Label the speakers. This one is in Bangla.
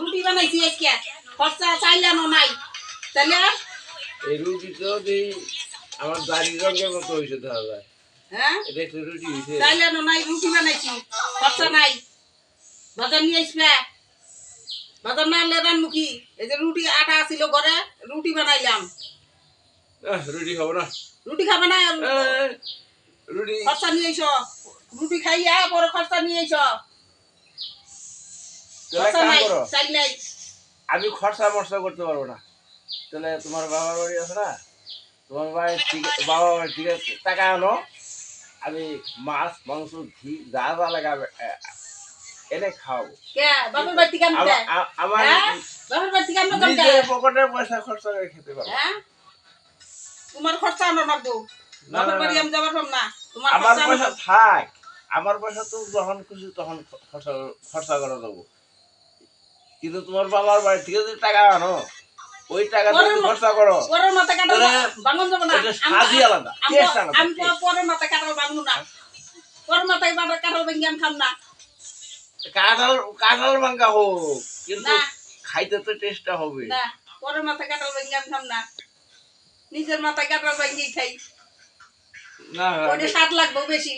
Speaker 1: রুটি বানাইছি আজকে খরচা চাইলানো নাই তাহলে
Speaker 2: এই রুটি তো দিই আমার দাড়ির রঙের মতো হয়েছে দেখা যায়।
Speaker 1: হ্যাঁ
Speaker 2: এটা একটু রুটি হয়েছে
Speaker 1: চাইলানো নাই রুটি বানাইছি খরচা নাই বাজার নিয়ে আসবে বাজার না আনলে রান্নু এই যে রুটি আটা ছিল ঘরে রুটি বানাইলাম
Speaker 2: রুটি খাবো না
Speaker 1: রুটি খাবে না
Speaker 2: রুটি
Speaker 1: খরচা নিয়ে এসো রুটি খাইয়া পরে খরচা নিয়ে এসো খরচা নাই চাই নাই
Speaker 2: আমি খরচা মরচা করতে পারবো না তাহলে তোমার বাবার বাড়ি আছে না তোমার বাড়ির বাবা বাড়ি ঠিক আছে টাকা আনো আমি মাছ মাংস ঘি যা যা লাগাবে এনে খাওয়াবো
Speaker 1: বাবার বাড়ি কেমন
Speaker 2: আমার
Speaker 1: বাবার বাড়ি কেমন
Speaker 2: নিজের পকেটের পয়সা খরচা করে খেতে পারবো
Speaker 1: তোমার খরচা আনো লাগবো বাবার বাড়ি আমি যাবার পাম না তোমার
Speaker 2: আমার পয়সা থাক আমার পয়সা তো যখন খুশি তখন খরচা করে দেবো কিন্তু তোমার বাবার বাড়ি থেকে যদি টাকা আনো ওই টাকা তুমি খরচা করো
Speaker 1: পরের মাথা কাটাল ভাঙন যাব না
Speaker 2: স্বাদই আলাদা টেস্ট আলাদা
Speaker 1: আমি পরের মাথা কাটাল ভাঙবো না পরের মাথায় কাটাল ভেঙে আমি খাম না
Speaker 2: কাঁঠাল ভাঙ্গা হোক কিন্তু খাইতে তো টেস্টটা হবে
Speaker 1: না পরের মাথায় কাটাল ভেঙে আমি খাম না নিজের মাথায় কাটাল ভেঙেই খাই
Speaker 2: না
Speaker 1: ওইটা স্বাদ লাগবে বেশি